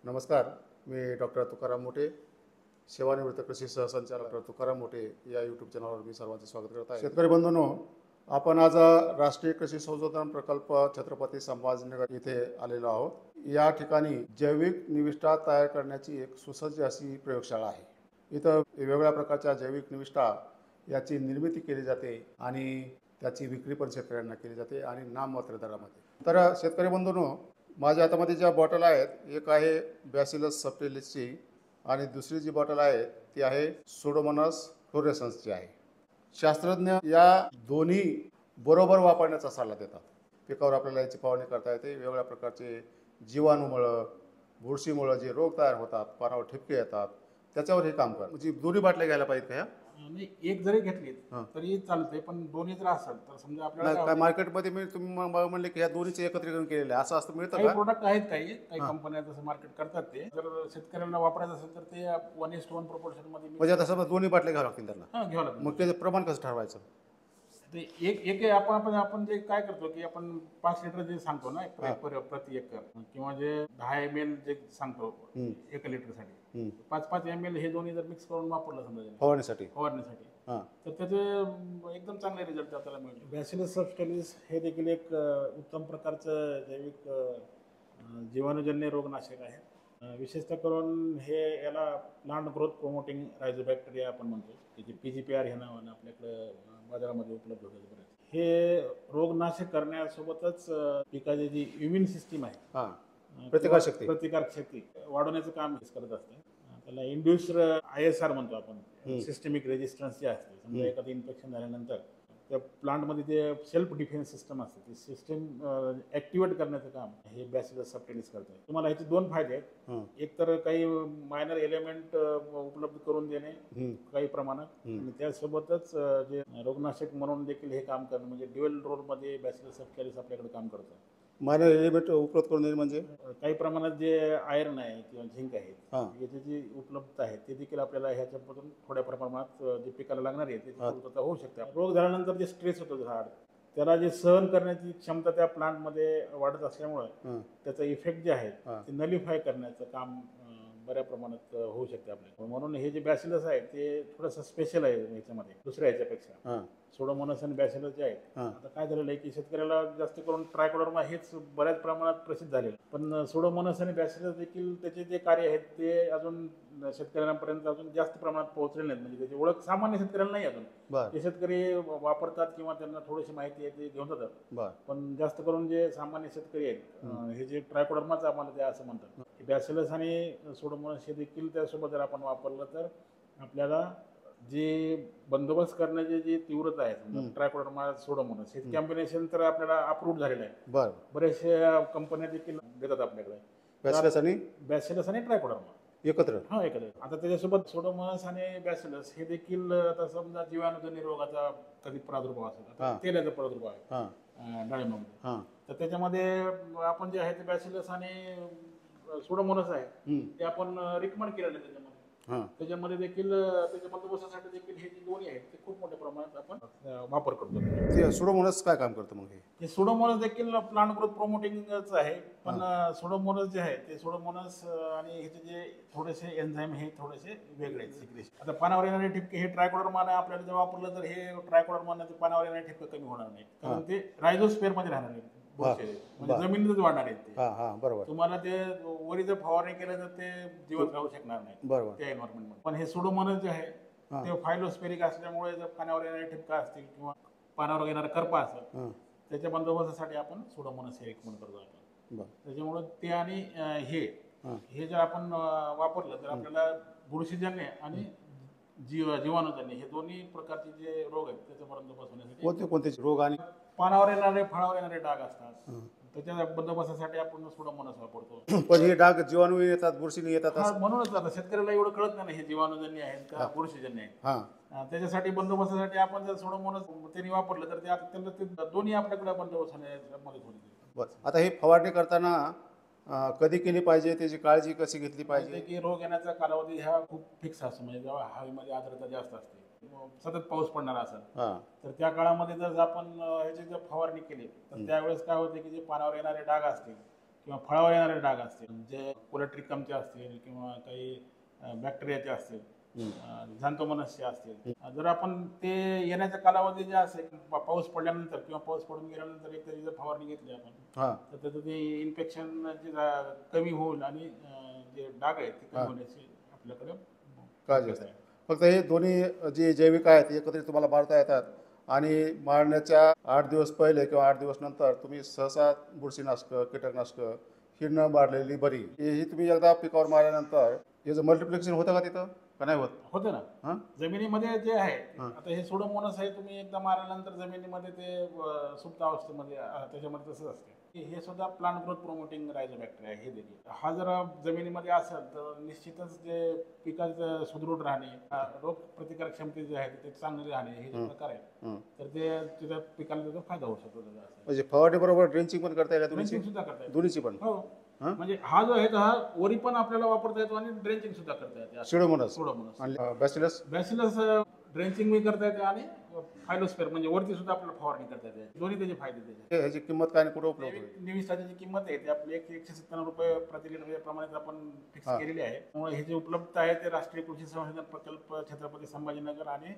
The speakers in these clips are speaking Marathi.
नमस्कार. मी डॉक्टर तुकाराम मोठे, सेवानिवृत्त कृषी सहसंचालक डॉक्टर तुकाराम मोठे या यूट्यूब चॅनलवर मी सर्वांचे स्वागत करत आहे. शेतकरी बंधूंनो, आपण आज राष्ट्रीय कृषी संशोधन प्रकल्प छत्रपती संभाजीनगर इथे आलेलो आहोत. या ठिकाणी जैविक निविष्ठा तयार करण्याची एक सुसज्ज अशी प्रयोगशाळा आहे. इथं वेगवेगळ्या प्रकारच्या जैविक निविष्ठा याची निर्मिती केली जाते आणि त्याची विक्री पण शेतकऱ्यांना केली जाते आणि नाममात्र दरामध्ये. तर शेतकरी बंधूंनो, माझ्या हातामध्ये ज्या बॉटल आहेत, एक आहे बॅसिलस सबटिलिसची आणि दुसरी जी बॉटल आहे ती आहे सुडोमोनास फ्लोरेसन्सची आहे. शास्त्रज्ञ या दोन्ही बरोबर वापरण्याचा सल्ला देतात. पिकावर आपल्याला याची फवारणी करता येते. वेगवेगळ्या प्रकारचे जीवाणूमुळं, बुरशीमुळं जे रोग तयार होतात, पानावर ठिपके येतात, त्याच्यावर हे काम करतात. म्हणजे दोन्ही बाटल्या घ्यायला पाहिजेत का ह्या? नाही, एक जरी घेतली तरी चालते, पण दोन्ही जर असेल तर समजा आपल्याला काय मार्केटमध्ये मी तुम्ही म्हणले की ह्या दोन्हीचे एकत्रीकरण केलेलं आहे, असं असतं मिळतं काही का? प्रोडक्ट आहेत, काही कंपन्या तसं मार्केट करतात. ते जर शेतकऱ्यांना वापरायचं असेल तर ते 1:1 प्रोपोर्शन मध्ये म्हणजे आता समजा दोन्ही बाटल्या घ्याव्या लागतील त्यांना, घ्यावं लागेल. मग त्याचं प्रमाण कसं ठरवायचं? ते एक एक आपण जे काय करतो की आपण 5 लिटर जे सांगतो ना प्रति एकर, किंवा जे 10 ml जे सांगतो 1 लिटरसाठी, 5-5 ml हे दोन्ही जर मिक्स करून वापरलं समजा फवारणीसाठी तर त्याचे एकदम चांगले रिझल्ट आपल्याला मिळतो. बॅसिलस सबटिलिस हे देखील एक उत्तम प्रकारचं जैविक जीवाणूजन्य रोगनाशक आहे. विशेषतः करून याला प्लांट ग्रोथ प्रोमोटिंग रायझोबॅक्टेरिया आपण म्हणतो, त्याची PGPR ह्या नावानं आपल्याकडे बाजारामध्ये उपलब्ध होते बरेच. हे रोगनाशक करण्यासोबतच पिकाची जी इम्युन सिस्टीम आहे, प्रतिकारशक्ती वाढवण्याचं काम करत असते. त्याला इंड्युस्ड ISR म्हणतो आपण, सिस्टमिक रेजिस्टन्स जे असते. समजा एखादं इन्फेक्शन झाल्यानंतर त्या प्लांटमध्ये जे सेल्फ डिफेन्स सिस्टम असते, ती सिस्टम ॲक्टिवेट करण्याचं काम हे बॅसिलस सबटिलिस करते. तुम्हाला ह्याचे 2 फायदे आहेत. एक तर काही मायनर एलिमेंट उपलब्ध करून देणे काही प्रमाणात, आणि त्यासोबतच जे रोगनाशक म्हणून देखील हे काम करणं, म्हणजे ड्युअल रोलमध्ये बॅसिलस सबटिलिस आपल्याकडे काम करतं. मायनर एलिमेंट उपलब्ध करून देईल म्हणजे काही प्रमाणात जे आयर्न आहे किंवा झिंक आहे, याची जी उपलब्धता आहे ते देखील आपल्याला ह्याच्यापासून थोड्या प्रमाणात जे पिकाला लागणार आहे त्याची पूर्तता होऊ शकते. रोग झाल्यानंतर जे स्ट्रेस होतो झाड, त्याला जे सहन करण्याची क्षमता त्या प्लांटमध्ये वाढत असल्यामुळे त्याचा इफेक्ट जे आहे ते नलिफाय करण्याचं काम बऱ्या प्रमाणात होऊ शकते आपल्याला. म्हणून हे जे बॅसिलस आहे ते थोडंसं स्पेशल आहे ह्याच्यामध्ये दुसऱ्या ह्याच्यापेक्षा. सुडोमोनास आणि बॅसिलस जे आहेत, आता काय झालेलं आहे की शेतकऱ्याला जास्त करून ट्रायकोडर्मा हेच बऱ्याच प्रमाणात प्रसिद्ध झालेलं, पण सुडोमोनास आणि बॅसिलस देखील त्याचे जे कार्य आहेत ते अजून शेतकऱ्यांपर्यंत अजून जास्त प्रमाणात पोहोचले नाहीत. म्हणजे त्याची ओळख सामान्य शेतकऱ्यांना नाही अजून. ते शेतकरी वापरतात किंवा त्यांना थोडीशी माहिती आहे ते घेऊन जातात, पण जास्त करून जे सामान्य शेतकरी आहेत, हे जे ट्रायकोडर्माच आम्हाला ते असं म्हणतात, बॅसिलस आणि सुडोमोनास हे देखील त्यासोबत जर आपण वापरलं तर आपल्याला जे बंदोबस्त करण्याची जी तीव्रता आहे, ट्रायकोडर्मा सुडोमोनास हे कॉम्बिनेशन तर आपल्याला अप्रूव्ह झालेलं आहे. बऱ्याचशा कंपन्या देखील देतात आपल्याकडे बॅसिलस आणि ट्रायकोडर्मा एकत्र. एकत्र. आता त्याच्यासोबत सुडोमोनास आणि बॅसिलस हे देखील, आता समजा जीवाणूजन्य रोगाचा कधी प्रादुर्भाव असेल, तेलाचा प्रादुर्भाव आहे डाळिंबामध्ये, तर त्याच्यामध्ये आपण जे आहे ते बॅसिलस आणि सुडोमोनास आहे ते आपण रिकमेंड केलेलं आहे. त्याच्यामध्ये देखील त्याच्या बंदोबस्तासाठी देखील हे जे दोन्ही आहेत ते खूप मोठ्या प्रमाणात आपण वापर करतो. सुडोमोनास काय काम करतं मग? हे सुडोमोनास देखील प्लांट ग्रोथ प्रोमोटिंगच आहे, पण सुडोमोनास जे आहे ते सुडोमोनास आणि ह्याचे जे थोडेसे एन्झाईम हे थोडेसे वेगळे आहेत. आता पानावर येणारे ठिपके हे ट्रायकोडर्माने आपल्याला जर वापरलं तर हे ट्रायकोडर्माने पानावर येणारे ठिपके कमी होणार नाही, कारण ते रायझोस्फिअर मध्ये राहणार आहेत, म्हणजे जमिनीतच वाढणार आहेत ते. तुम्हाला ते वरी जर फवारणी केलं तर ते जीवन राहू शकणार नाही त्या एन्व्हायरमेंटमध्ये. पण हे सुडोमोनास जे आहे ते फायलोस्फेरिक असल्यामुळे जर पानावर येणारे ठिपका असतील किंवा पानावर येणारा करपा असेल, त्याच्या बंदोबस्तासाठी आपण सुडोमोनास हे रिकमेंड करतो आपण. त्याच्यामुळे ते आणि हे जर आपण वापरलं तर आपल्याला बुरशीजन्य आणि जीवाणूजन्य हे दोन्ही प्रकारचे जे रोग आहेत त्याचा बंदोबस्त होण्यासाठी कोणते रोग आणि पानावर येणारे फळावर येणारे डाग असतात, त्याच्या बंदोबस्तासाठी आपण सुडोमोनास वापरतो. पण हे डाग जीवाणू येतात, बुरशीने येतात, म्हणूनच आता शेतकऱ्याला एवढं कळत नाही हे जीवाणूजन्य आहेत का बुरशीजन्य आहेत. त्याच्यासाठी बंदोबस्तासाठी आपण जर सुडोमोनास त्यांनी वापरलं तर त्याला ते दोन्ही आपल्याकडे बंदोबस्त होण्यास मदत होते. आता हे फवारणी करताना कधी केली पाहिजे, त्याची काळजी कशी घेतली पाहिजे? की रोग येण्याचा कालावधी हा खूप फिक्स असतो, म्हणजे जेव्हा हवेमध्ये आर्द्रता जास्त असते, सतत पाऊस पडणार असेल तर त्या काळामध्ये जर आपण ह्याची जर फवारणी केली तर त्यावेळेस काय होते की जे पानावर येणारे डाग असतील किंवा फळावर येणारे डाग असतील, जे कोलेट्रिकमचे असतील किंवा काही बॅक्टेरियाचे असतील, झांतोमनसचे असतील, जर आपण ते येण्याचा कालावधी जे असेल पाऊस पडल्यानंतर किंवा पाऊस पडून गेल्यानंतर एक तरी जर फवारणी घेतली आपण हां तर त्याचं ते इन्फेक्शन जे कमी होईल आणि जे डाग आहेत ते कमी होण्याची आपल्याकडे काळजी शक्यता असते. आहे. फक्त हे दोन्ही जे जैविक आहेत एकत्रित तुम्हाला मारता येतात आणि मारण्याच्या 8 दिवस पहिले किंवा 8 दिवस नंतर तुम्ही सहसा बुरशीनाशकं कीटकनाशकं ही न मारलेली बरी. ही तुम्ही एकदा पिकावर मारल्यानंतर याचं मल्टिप्लिकेशन होतं का तिथं का नाही होत? होतं ना. हां जमिनीमध्ये जे आहे हां. आता हे सोडोमोनस आहे, तुम्ही एकदा मारल्यानंतर जमिनीमध्ये ते सुप्त अवस्थेमध्ये त्याच्यामध्ये तसंच असते. हे सुद्धा प्लांट ग्रोथ प्रोमोटिंग रायझोबॅक्टेरिया हे देखील हा जर जमिनीमध्ये असेल तर निश्चितच जे पिकाचं सुदृढ राहणे, रोग प्रतिकारक क्षमते जे आहे ते चांगली राहणे हे जे प्रकार आहे तर ते त्याच्या पिकाला त्याचा फायदा होऊ शकतो त्याचा असं. म्हणजे फवारणी बरोबर ड्रेंचिंग पण करता येईल ड्रेंचिंग सुद्धा करता येते. दोन्हीची पण हो. हां? म्हणजे हा जो आहे तर हा वरी पण आपल्याला वापरता येतो आणि ड्रेंचिंग सुद्धा करता येते. सिडोमोनास सोडोमोनस आणि बॅसिलस बॅसिलस ड्रेंचिंग मी करता येते आणि फायलोस्फेअर म्हणजे वरती सुद्धा आपल्याला फवारणी करता येते. दोन्ही त्याचे फायदे त्याचे. ह्याची किंमत काय आणि कुठं उपलब्ध होईल? निविष्ठाची जी किंमत आहे ती आपली 197 रुपये प्रति लिटर या प्रमाणात आपण फिक्स केलेली आहे. त्यामुळे हे जे उपलब्ध आहे ते राष्ट्रीय कृषी संशोधन प्रकल्प छत्रपती संभाजीनगर आणि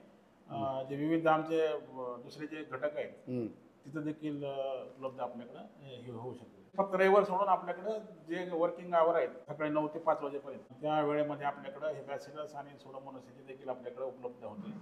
जे विविध आमचे दुसरे जे घटक आहेत तिथं देखील उपलब्ध आपल्याकडं हे होऊ शकते. फक्त रविवार सोडून आपल्याकडं जे वर्किंग आवर आहेत सकाळी 9 ते 5 वाजेपर्यंत त्या वेळेमध्ये आपल्याकडं हे बॅसिलस आणि सोडोमोनास देखील आपल्याकडे उपलब्ध होते.